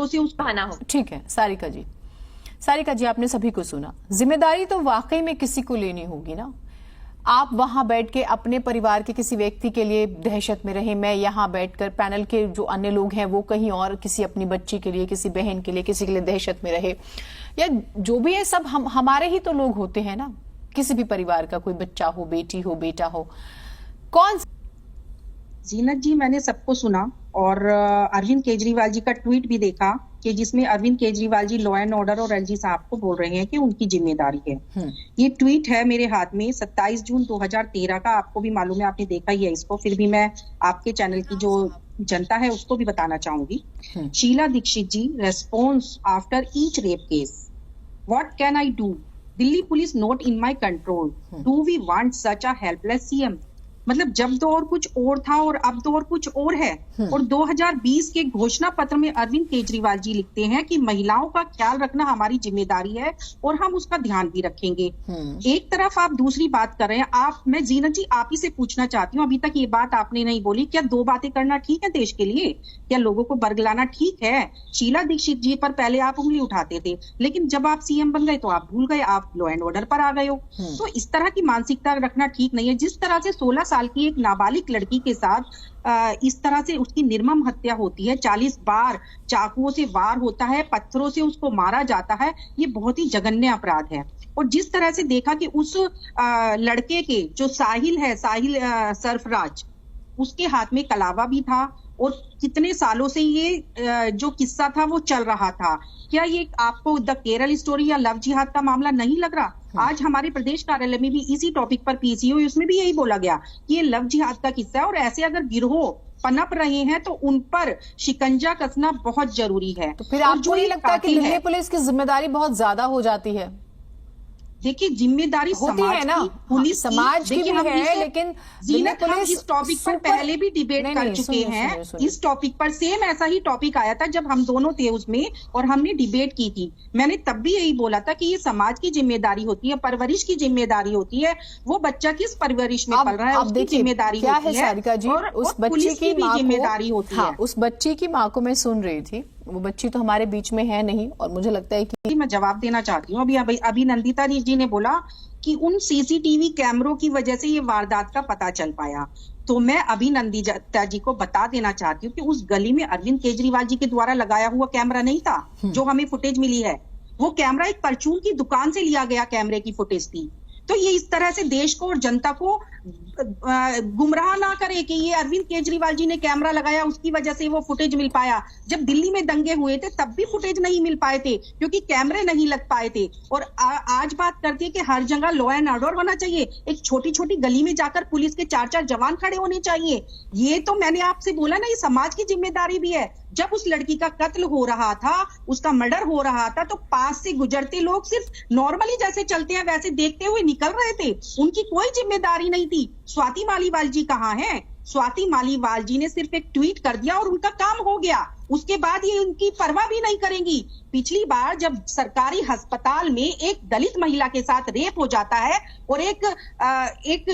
से उसका बहाना हो। ठीक है सारिका जी आपने सभी को सुना। जिम्मेदारी तो वाकई में किसी को लेनी होगी ना। आप वहां बैठ के अपने परिवार के किसी व्यक्ति के लिए दहशत में रहे, मैं यहां बैठकर पैनल के जो अन्य लोग हैं वो कहीं और किसी अपनी बच्ची के लिए, किसी बहन के लिए, किसी के लिए दहशत में रहे, या जो भी है सब हमारे ही तो लोग होते हैं ना। किसी भी परिवार का कोई बच्चा हो, बेटी हो, बेटा हो, कौन। जीनत जी मैंने सबको सुना और अरविंद केजरीवाल जी का ट्वीट भी देखा कि जिसमें Arvind Kejriwal ji law and order और एलजी साहब को बोल रहे हैं कि उनकी जिम्मेदारी है। ये ट्वीट है मेरे हाथ में 27 जून 2013 का। आपको भी मालूम है, आपने देखा ही है इसको, फिर भी मैं आपके चैनल की जो जनता है उसको भी बताना चाहूंगी। Sheila Dikshit ji, response after each rape case, what can I do, Delhi police not in my control, do we want such a helpless CM. मतलब जब दौर कुछ और था और अब दौर कुछ और है। और 2020 के घोषणा पत्र में अरविंद केजरीवाल जी लिखते हैं कि महिलाओं का ख्याल रखना हमारी जिम्मेदारी है और हम उसका ध्यान भी रखेंगे। एक तरफ आप दूसरी बात कर रहे हैं। मैं जीनत जी आप ही से पूछना चाहती हूँ, अभी तक ये बात आपने नहीं बोली, क्या दो बातें करना ठीक है देश के लिए? क्या लोगों को बरगलाना ठीक है? शीला दीक्षित जी पर पहले आप उंगली उठाते थे, लेकिन जब आप सीएम बन गए तो आप भूल गए, आप लॉ एंड ऑर्डर पर आ गए हो। तो इस तरह की मानसिकता रखना ठीक नहीं है। जिस तरह से 16 साल की एक नाबालिग लड़की के साथ इस तरह से उसकी निर्मम हत्या होती है, 40 बार चाकुओं से वार होता है, पत्थरों से उसको मारा जाता है, ये बहुत ही जघन्य अपराध है। और जिस तरह से देखा कि उस लड़के के जो साहिल सरफराज, उसके हाथ में कलावा भी था और कितने सालों से ये जो किस्सा था वो चल रहा था। क्या ये आपको द केरल स्टोरी या लव जिहाद का मामला नहीं लग रहा? आज हमारे प्रदेश कार्यालय में भी इसी टॉपिक पर पीसीओ, उसमें भी यही बोला गया कि ये लव जिहाद का किस्सा है और ऐसे अगर गिरोह पनप रहे हैं तो उन पर शिकंजा कसना बहुत जरूरी है। तो फिर आपको नहीं लगता कि दिल्ली पुलिस की जिम्मेदारी बहुत ज्यादा हो जाती है? देखिए जिम्मेदारी होती है ना, पुलिस समाज की भी है, लेकिन जीनत हम इस टॉपिक पर पहले भी डिबेट कर चुके हैं। इस टॉपिक पर सेम ऐसा ही टॉपिक आया था जब हम दोनों थे उसमें और हमने डिबेट की थी। मैंने तब भी यही बोला था कि ये समाज की जिम्मेदारी होती है, परवरिश की जिम्मेदारी होती है। वो बच्चा किस परवरिश में पल रहा है उसकी जिम्मेदारी होती है। सारिका जी, उस बच्ची की भी जिम्मेदारी होती है। उस बच्ची की माँ को मैं सुन रही थी, वो बच्ची तो हमारे बीच में है नहीं, और मुझे लगता है कि मैं जवाब देना चाहती हूँ। अभी नंदिता जी ने बोला कि उन सीसीटीवी कैमरों की वजह से ये वारदात का पता चल पाया। तो मैं अभी नंदिता जी को बता देना चाहती हूँ कि उस गली में अरविंद केजरीवाल जी के द्वारा लगाया हुआ कैमरा नहीं था जो हमें फुटेज मिली है। वो कैमरा एक परचून की दुकान से लिया गया कैमरे की फुटेज थी। तो ये इस तरह से देश को और जनता को गुमराह ना करे कि ये अरविंद केजरीवाल जी ने कैमरा लगाया उसकी वजह से वो फुटेज मिल पाया। जब दिल्ली में दंगे हुए थे तब भी फुटेज नहीं मिल पाए थे क्योंकि कैमरे नहीं लग पाए थे। और आज बात करती है कि हर जगह लॉ एंड ऑर्डर होना चाहिए, एक छोटी छोटी गली में जाकर पुलिस के 4-4 जवान खड़े होने चाहिए। ये तो मैंने आपसे बोला ना, ये समाज की जिम्मेदारी भी है। जब उस लड़की का कत्ल हो रहा था, उसका मर्डर हो रहा था, तो पास से गुजरते लोग सिर्फ नॉर्मली जैसे चलते हैं वैसे देखते हुए निकल रहे थे, उनकी कोई जिम्मेदारी नहीं थी। स्वाति मालीवाल जी कहाँ हैं? स्वाति मालीवाल जी ने सिर्फ एक ट्वीट कर दिया और उनका काम हो गया। उसके बाद ये उनकी परवाह भी नहीं करेंगी। पिछली बार जब सरकारी अस्पताल में एक दलित महिला के साथ रेप हो जाता है और एक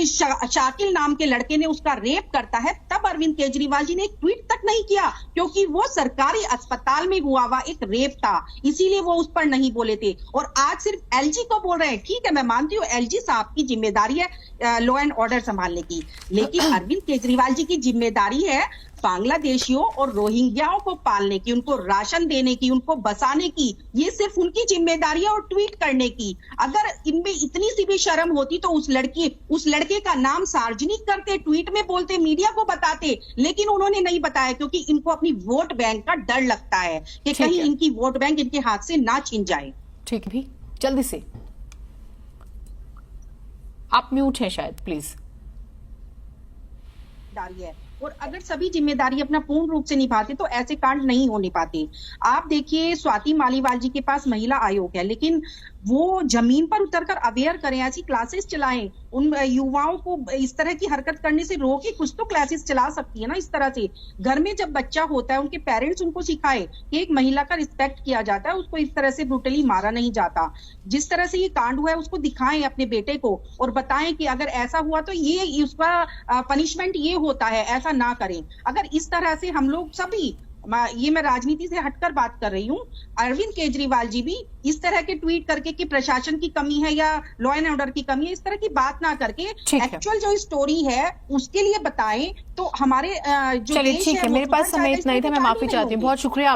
शाकिल नाम के लड़के ने उसका रेप करता है, तब अरविंद केजरीवाल जी ने एक ट्वीट तक नहीं किया क्योंकि वो सरकारी अस्पताल में हुआ एक रेप था, इसीलिए वो उस पर नहीं बोले थे। और आज सिर्फ एलजी को बोल रहे हैं। ठीक है, मैं मानती हूँ एलजी साहब की जिम्मेदारी है लॉ एंड ऑर्डर संभालने की, लेकिन अरविंद केजरीवाल जी की जिम्मेदारी है बांग्लादेशियों और रोहिंग्याओं को पालने की, उनको राशन देने की, उनको बसाने की। ये सिर्फ उनकी जिम्मेदारी है और ट्वीट करने की। अगर इनमें इतनी सी भी शर्म होती तो उस लड़के का नाम सार्वजनिक करते, ट्वीट में बोलते, मीडिया को बताते, लेकिन उन्होंने नहीं बताया क्योंकि इनको अपनी वोट बैंक का डर लगता है कि कहीं इनकी वोट बैंक इनके हाथ से ना छीन जाए। ठीक भी, जल्दी से आप म्यूट हैं शायद, प्लीज। और अगर सभी जिम्मेदारी अपना पूर्ण रूप से निभाते तो ऐसे कांड नहीं होने पाते। आप देखिए स्वाति मालीवाल जी के पास महिला आयोग है, लेकिन वो जमीन पर उतरकर अवेयर करें, ऐसी क्लासेस चलाएं, उन युवाओं को इस तरह की हरकत करने से रोके। कुछ तो क्लासेस चला सकती है ना इस तरह से। घर में जब बच्चा होता है उनके पेरेंट्स उनको सिखाए कि एक महिला का रिस्पेक्ट किया जाता है, उसको इस तरह से ब्रूटली मारा नहीं जाता। जिस तरह से ये कांड हुआ है उसको दिखाएं अपने बेटे को और बताएं कि अगर ऐसा हुआ तो ये उसका पनिशमेंट ये होता है, ऐसा ना करें। अगर इस तरह से हम लोग सभी ये मैं राजनीति से हटकर बात कर रही हूँ, अरविंद केजरीवाल जी भी इस तरह के ट्वीट करके कि प्रशासन की कमी है या लॉ एंड ऑर्डर की कमी है, इस तरह की बात ना करके एक्चुअल जो स्टोरी है उसके लिए बताएं, तो हमारे जो चलिए देश ठीक है, वो मेरे पास सुधर समय जाएगा, इतना ही था, इसमें मैं कोई माफी कमी चाहती हूँ। नहीं बहुत शुक्रिया।